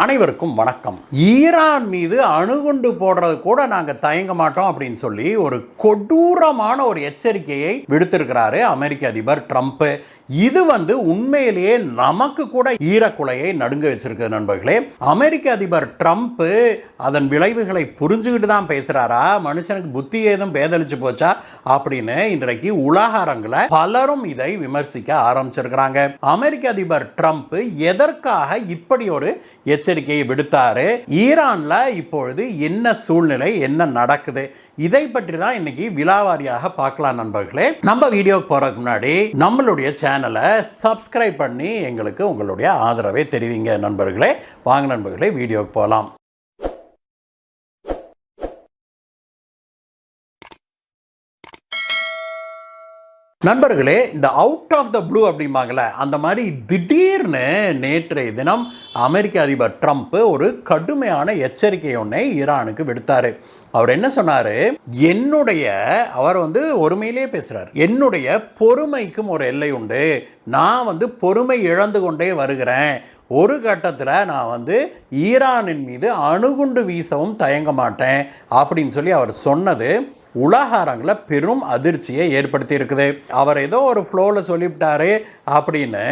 அனைவருக்கும் வணக்கம். ஈரான் மீது அணுகுண்டு போடுறது கூட நாங்க தயங்க மாட்டோம் அப்படின்னு சொல்லி ஒரு கொடூரமான ஒரு எச்சரிக்கையை விடுத்திருக்கிறாரு அமெரிக்க அதிபர் ட்ரம்ப். இது உண்மையிலேயே நமக்கு கூட ஈரக்குலையை நடுங்க வச்சிருக்கு நண்பர்களே. அமெரிக்க அதிபர் ட்ரம்ப் அதன் விளைவுகளை புரிஞ்சுக்கிட்டு தான் பேசுறாரா, மனுஷனுக்கு புத்தி ஏதும் பேதளிச்சு போச்சா அப்படின்னு இன்றைக்கு உலக அரங்குல பலரும் இதை விமர்சிக்க ஆரம்பிச்சிருக்கிறாங்க. அமெரிக்க அதிபர் ட்ரம்ப் எதற்காக இப்படி ஒரு எச்சரிக்கையை விடுத்தாரு, ஈரான்ல இப்பொழுது என்ன சூழ்நிலை, என்ன நடக்குது, இதை பற்றி தான் இன்னைக்கு விலாவாரியாக பார்க்கலாம் நண்பர்களே. நம்ம வீடியோக்கு போறதுக்கு முன்னாடி நம்மளுடைய சேனலை சப்ஸ்கிரைப் பண்ணி எங்களுக்கு உங்களுடைய ஆதரவை தெரிவிங்க நண்பர்களே. வாங்க நண்பர்களே, வீடியோக்கு போகலாம். நண்பர்களே, இந்த அவுட் ஆஃப் த ப்ளூ அப்படிம்பாங்கல்ல, அந்த மாதிரி திடீர்னு நேற்றைய தினம் அமெரிக்க அதிபர் ட்ரம்ப் ஒரு கடுமையான எச்சரிக்கை ஒன்றை ஈரானுக்கு விடுத்தாரு. அவர் என்ன சொன்னாரு, அவர் ஒருமையிலே பேசுறார், என்னுடைய பொறுமைக்கும் ஒரு எல்லை உண்டு, நான் பொறுமை இழந்து கொண்டே வருகிறேன், ஒரு கட்டத்தில் நான் ஈரானின் மீது அணுகுண்டு வீசவும் தயங்க மாட்டேன் அப்படின்னு சொல்லி அவர் சொன்னது உலக அரங்கில் பெரும் அதிர்ச்சியை ஏற்படுத்தி இருக்குது. அவர் ஏதோ ஒரு ஃப்ளோவில் சொல்லிவிட்டாரு அப்படின்னு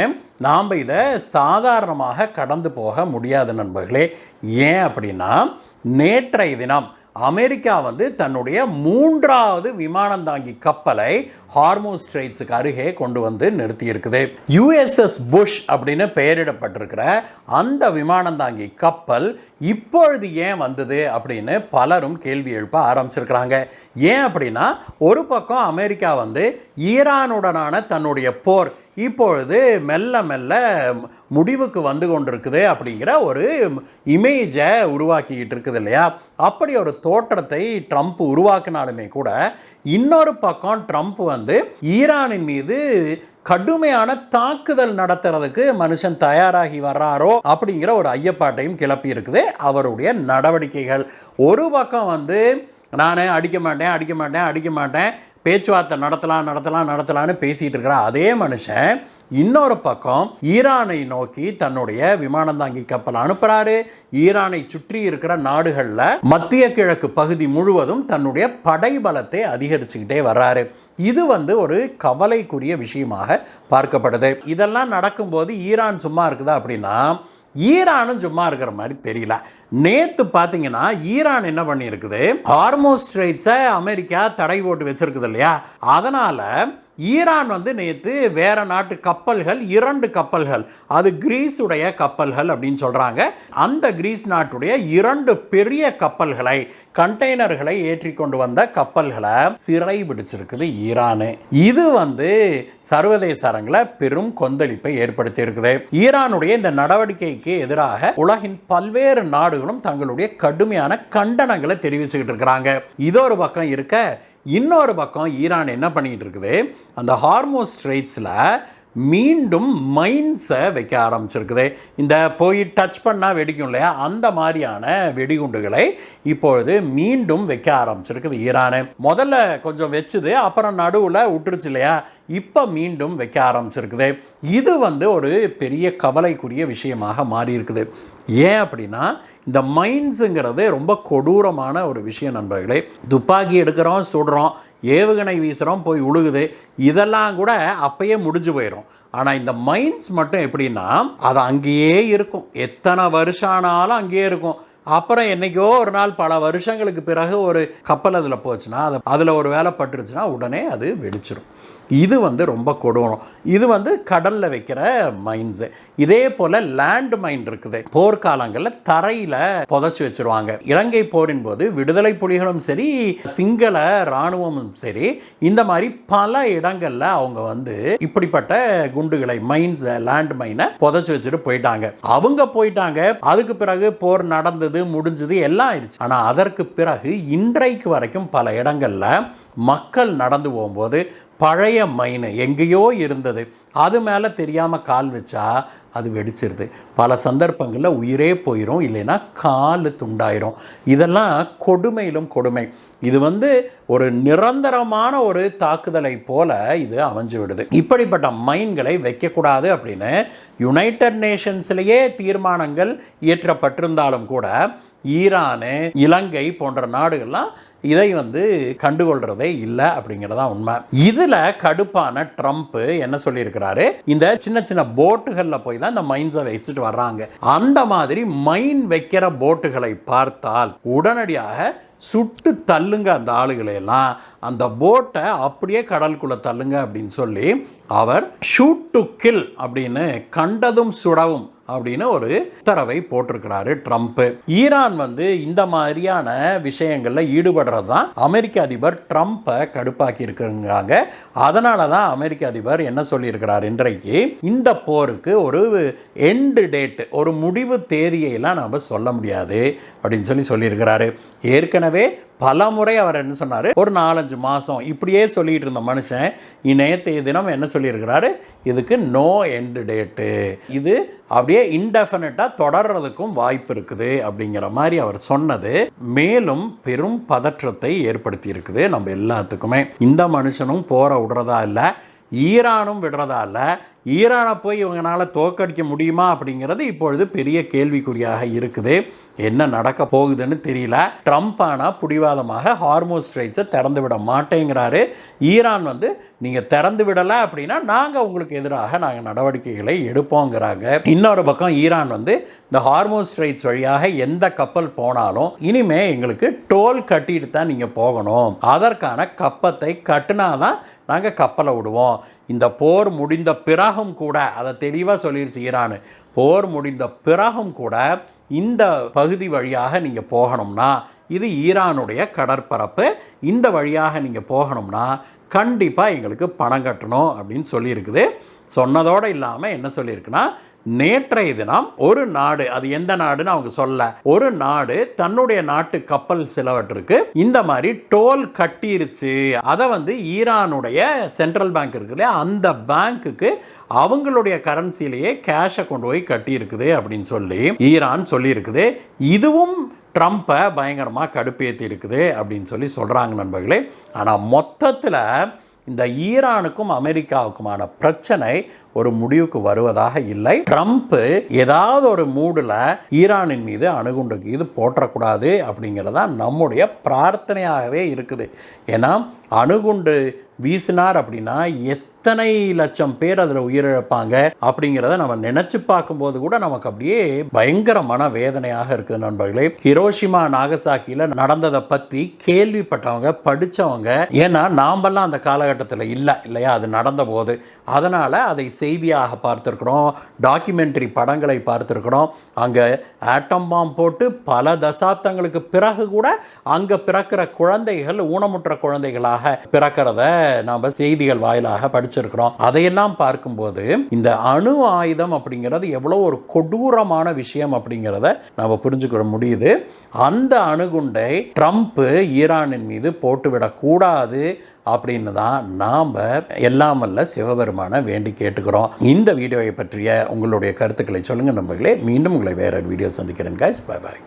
நாம் இதை சாதாரணமாக கடந்து போக முடியாது நண்பர்களே. ஏன் அப்படின்னா, நேற்றைய தினம் அமெரிக்கா தன்னுடைய 3வது விமானம் தாங்கி கப்பலை ஹார்மூஸ் ஸ்ட்ரெய்ட்ஸுக்கு அருகே கொண்டு நிறுத்தி இருக்குது. USS புஷ் அப்படின்னு பெயரிடப்பட்டிருக்கிற அந்த விமானம் தாங்கி கப்பல் இப்பொழுது ஏன் வந்தது அப்படின்னு பலரும் கேள்வி எழுப்ப ஆரம்பிச்சிருக்கிறாங்க. ஏன் அப்படின்னா, ஒரு பக்கம் அமெரிக்கா ஈரானுடனான தன்னுடைய போர் இப்பொழுது மெல்ல மெல்ல முடிவுக்கு வந்து கொண்டிருக்குது அப்படிங்கிற ஒரு இமேஜை உருவாக்கிக்கிட்டு இருக்குது இல்லையா. அப்படி ஒரு தோற்றத்தை ட்ரம்ப் உருவாக்கினாலுமே கூட, இன்னொரு பக்கம் ட்ரம்ப் ஈரானின் மீது கடுமையான தாக்குதல் நடத்துறதுக்கு மனுஷன் தயாராகி வர்றாரோ அப்படிங்கிற ஒரு ஐயப்பாட்டையும் கிளப்பி இருக்குது அவருடைய நடவடிக்கைகள். ஒரு பக்கம் நான் அடிக்க மாட்டேன் பேச்சுவார்த்தை நடத்தலான்னு பேசிட்டு இருக்கிற அதே மனுஷன் இன்னொரு பக்கம் ஈரானை நோக்கி தன்னுடைய விமானம் தாங்கி கப்பல் அனுப்புறாரு. ஈரானை சுற்றி இருக்கிற நாடுகளில் மத்திய கிழக்கு பகுதி முழுவதும் தன்னுடைய படை பலத்தை அதிகரிச்சுக்கிட்டே வர்றாரு. இது ஒரு கவலைக்குரிய விஷயமாக பார்க்கப்படுது. இதெல்லாம் நடக்கும்போது ஈரான் சும்மா இருக்குதா அப்படின்னா, ஈரானும் சும்மா இருக்கிற மாதிரி தெரியல. நேத்து பாத்தீங்கன்னா ஈரான் என்ன பண்ணி இருக்குது, ஹார்மூஸ் ஸ்ட்ரெய்ட்ஸை அமெரிக்கா தடை போட்டு வச்சிருக்குது இல்லையா. அதனால ஈரான் நேற்று வேற நாட்டு கப்பல்கள், 2 கப்பல்கள், அது கிரீஸுடைய கப்பல்கள் அப்படின்னு சொல்றாங்க, அந்த கிரீஸ் நாட்டுடைய 2 பெரிய கப்பல்களை, கண்டெய்னர்களை ஏற்றி கொண்டு வந்த கப்பல்களை சிறை பிடிச்சிருக்குது ஈரானு. இது சர்வதேச அரங்கில் பெரும் கொந்தளிப்பை ஏற்படுத்தி இருக்குது. ஈரானுடைய இந்த நடவடிக்கைக்கு எதிராக உலகின் பல்வேறு நாடுகளும் தங்களுடைய கடுமையான கண்டனங்களை தெரிவிச்சுக்கிட்டு இருக்கிறாங்க. இது ஒரு பக்கம் இருக்க, இன்னொரு பக்கம் ஈரான் என்ன பண்ணிட்டு இருக்குது, அந்த ஹார்மூஸ் ஸ்ட்ரெய்ட்ஸில் மீண்டும் மைன்ஸை வைக்க ஆரம்பிச்சிருக்குது. இந்த போய் டச் பண்ணால் வெடிக்கும் இல்லையா, அந்த மாதிரியான வெடிகுண்டுகளை இப்பொழுது மீண்டும் வைக்க ஆரம்பிச்சிருக்குது ஈரானு. முதல்ல கொஞ்சம் வச்சுது, அப்புறம் நடுவில் விட்டுருச்சு இல்லையா, இப்போ மீண்டும் வைக்க ஆரம்பிச்சிருக்குது. இது ஒரு பெரிய கவலைக்குரிய விஷயமாக மாறி இருக்குது. ஏன் அப்படின்னா, இந்த மைன்ஸுங்கிறது ரொம்ப கொடூரமான ஒரு விஷயம் நண்பர்களே. துப்பாக்கி எடுக்கிறோம், சுடுறோம், ஏவுகணை வீசுகிறோம், போய் உழுகுது, இதெல்லாம் கூட அப்பயே முடிஞ்சு போயிடும். ஆனால் இந்த மைன்ஸ் மட்டும் எப்படின்னா, அது அங்கேயே இருக்கும், எத்தனை வருஷம் ஆனாலும் அங்கேயே இருக்கும். அப்புறம் என்னைக்கோ ஒரு நாள் பல வருஷங்களுக்கு பிறகு ஒரு கப்பல் அதில் போச்சுன்னா, அதில் ஒரு வேலை பட்டுருச்சுன்னா உடனே அது வெடிச்சிடும். இது ரொம்ப கொடூரம். இது கடலில் வைக்கிற மைன்ஸு. இதே போல் லேண்ட் மைன் இருக்குது, போர்க்காலங்களில் தரையில் புதைச்சி வச்சுருவாங்க. இலங்கை போரின் போது விடுதலை புலிகளும் சரி, சிங்கள இராணுவமும் சரி, இந்த மாதிரி பல இடங்களில் அவங்க இப்படிப்பட்ட குண்டுகளை, மைன்ஸ், லேண்ட் மைனை புதைச்சி வச்சுட்டு போயிட்டாங்க. அவங்க போயிட்டாங்க, அதுக்கு பிறகு போர் நடந்தது, முடிஞ்சது, எல்லாம் ஆயிடுச்சு. ஆனால் அதற்கு பிறகு இன்றைக்கு வரைக்கும் பல இடங்களில் மக்கள் நடந்து போகும்போது பழைய மைனு எங்கேயோ இருந்தது, அது மேலே தெரியாமல் கால் வச்சா அது வெடிச்சிருது. பல சந்தர்ப்பங்களில் உயிரே போயிடும், இல்லைன்னா கால் துண்டாயிரும். இதெல்லாம் கொடுமையிலும் கொடுமை. இது ஒரு நிரந்தரமான ஒரு தாக்குதலை போல இது அமைஞ்சு விடுது. இப்படிப்பட்ட மைன்களை வைக்கக்கூடாது அப்படின்னு யுனைடெட் நேஷன்ஸ்லேயே தீர்மானங்கள் இயற்றப்பட்டிருந்தாலும் கூட ஈரானு, இலங்கை போன்ற நாடுகள்லாம் இதை கண்டுகொள்றதே இல்லை அப்படிங்கிறதா உண்மை. இதில் கடுப்பான ட்ரம்ப் என்ன சொல்லியிருக்கிறாரு, இந்த சின்ன சின்ன போட்டுகளில் போய் தான் இந்த மைன்ஸை வச்சுட்டு வர்றாங்க. அந்த மாதிரி மைன் வைக்கிற போட்டுகளை பார்த்தால் உடனடியாக சுட்டு தள்ளுங்க அந்த ஆளுகளை எல்லாம், அந்த போட்டை அப்படியே கடலுக்குள்ளே தள்ளுங்க அப்படின்னு சொல்லி அவர் ஷூட் டு கில் அப்படின்னு கண்டதும் சுடவும் அப்படின்னு ஒரு உத்தரவை போட்டிருக்கிறாரு ட்ரம்ப். ஈரான் இந்த மாதிரியான விஷயங்களில் ஈடுபடுறது தான் அமெரிக்க அதிபர் ட்ரம்ப்பை கடுப்பாக்கி இருக்கிறாங்க. அதனால தான் அமெரிக்க அதிபர் என்ன சொல்லியிருக்கிறார், இன்றைக்கு இந்த போருக்கு ஒரு எண்டு டேட், ஒரு முடிவு தேதியெல்லாம் நம்ம சொல்ல முடியாது அப்படின்னு சொல்லியிருக்கிறாரு. ஏற்கனவே பல முறை அவர் என்ன சொன்னார், ஒரு 4-5 மாதம் இப்படியே சொல்லிட்டு இருந்த மனுஷன் நேற்றைய தினம் என்ன சொல்லியிருக்கிறாரு, இதுக்கு நோ எண்டு டேட்டு, இது அப்படியே இன்டெஃபினட்டாக தொடர்றதுக்கும் வாய்ப்பு இருக்குது அப்படிங்கிற மாதிரி அவர் சொன்னது மேலும் பெரும் பதற்றத்தை ஏற்படுத்தி இருக்குது நம்ம எல்லாத்துக்குமே. இந்த மனுஷனும் போரை விடுறதா இல்லை, ஈரானும் விடுறதா இல்லை. ஈரானை போய் இவங்களால் தோற்கடிக்க முடியுமா அப்படிங்கிறது இப்பொழுது பெரிய கேள்விக்குறியாக இருக்குது. என்ன நடக்க போகுதுன்னு தெரியல. ட்ரம்ப் ஆனால் பிடிவாதமாக ஹார்மோஸ் ஸ்ட்ரைட்ஸை திறந்து விட மாட்டேங்கிறாரு. ஈரான் நீங்கள் திறந்து விடலை அப்படின்னா நாங்கள் உங்களுக்கு எதிராக நாங்கள் நடவடிக்கைகளை எடுப்போங்கிறாங்க. இன்னொரு பக்கம் ஈரான் இந்த ஹார்மோஸ் ஸ்ட்ரைட்ஸ் வழியாக எந்த கப்பல் போனாலும் இனிமே எங்களுக்கு டோல் கட்டிட்டு தான் நீங்கள் போகணும், அதற்கான கப்பத்தை கட்டினாதான் நாங்கள் கப்பலை விடுவோம். இந்த போர் முடிந்த பிறகும் கூட, அதை தெளிவாக சொல்லிடுச்சு ஈரான், போர் முடிந்த பிறகும் கூட இந்த பகுதி வழியாக நீங்கள் போகணும்னா, இது ஈரானுடைய கடற்பரப்பு, இந்த வழியாக நீங்கள் போகணும்னா கண்டிப்பாக எங்களுக்கு பணம் கட்டணும் அப்படின்னு சொல்லியிருக்குது. சொன்னதோடு இல்லாமல் என்ன சொல்லியிருக்குன்னா, நேற்றைய தினம் ஒரு நாடு, அது எந்த நாடுன்னு அவங்க சொல்ல, ஒரு நாடு தன்னுடைய நாட்டு கப்பல் சிலவற்றுக்கு இந்த மாதிரி டோல் கட்டிருச்சு. அதை ஈரானுடைய சென்ட்ரல் பேங்க் இருக்கு இல்லையா, அந்த பேங்க்குக்கு அவங்களுடைய கரன்சிலேயே கேஷை கொண்டு போய் கட்டியிருக்குது அப்படின்னு சொல்லி ஈரான் சொல்லியிருக்குது. இதுவும் ட்ரம்ப்பை பயங்கரமாக கடுப்பேற்றி இருக்குது அப்படின்னு சொல்கிறாங்க நண்பர்களே. ஆனால் மொத்தத்தில் இந்த ஈரானுக்கும் அமெரிக்காவுக்குமான பிரச்சனை ஒரு முடிவுக்கு வருவதாக இல்லை. ட்ரம்ப் ஏதாவது ஒரு மூடில் ஈரானின் மீது அணுகுண்டுக்கு இது போற்றக்கூடாது அப்படிங்கிறதா நம்முடைய பிரார்த்தனையாகவே இருக்குது. ஏன்னா அணுகுண்டு வீசினார் அப்படின்னா எத்தனை லட்சம் பேர் அதில் உயிரிழப்பாங்க அப்படிங்கிறத நம்ம நினைச்சு பார்க்கும்போது கூட நமக்கு அப்படியே பயங்கரமான வேதனையாக இருக்குது நண்பர்களே. ஹிரோஷிமா நாகசாக்கியில் நடந்ததை பற்றி கேள்விப்பட்டவங்க, படித்தவங்க, ஏன்னா நாமெல்லாம் அந்த காலகட்டத்தில் இல்லையா அது நடந்த போது, அதனால் அதை செய்தியாக பார்த்துருக்குறோம், டாக்குமெண்ட்ரி படங்களை பார்த்துருக்குறோம். அங்கே ஆட்டம் பாம் போட்டு பல தசாப்தங்களுக்கு பிறகு கூட அங்கே பிறக்கிற குழந்தைகள் ஊனமுற்ற குழந்தைகளாக பிறக்கிறத நாம் செய்திகள் வாயிலாக படிச்சிருக்கிறோம். அதையெல்லாம் பார்க்கும்போது இந்த அணு ஆயுதம் அப்படிங்கிறது எவ்வளோ ஒரு கொடூரமான விஷயம் அப்படிங்கிறத நம்ம புரிஞ்சுக்கிற முடியுது. அந்த அணுகுண்டை ட்ரம்ப் ஈரானின் மீது போட்டுவிடக்கூடாது அப்படின்னு தான் நாம் எல்லாம் வல்ல சிவபெருமான வேண்டி கேட்டுக்கிறோம். இந்த வீடியோவை பற்றிய உங்களுடைய கருத்துக்களை சொல்லுங்கள் நண்பர்களே. மீண்டும் உங்களை வேற வீடியோ சந்திக்கிறேன். Guys, bye bye.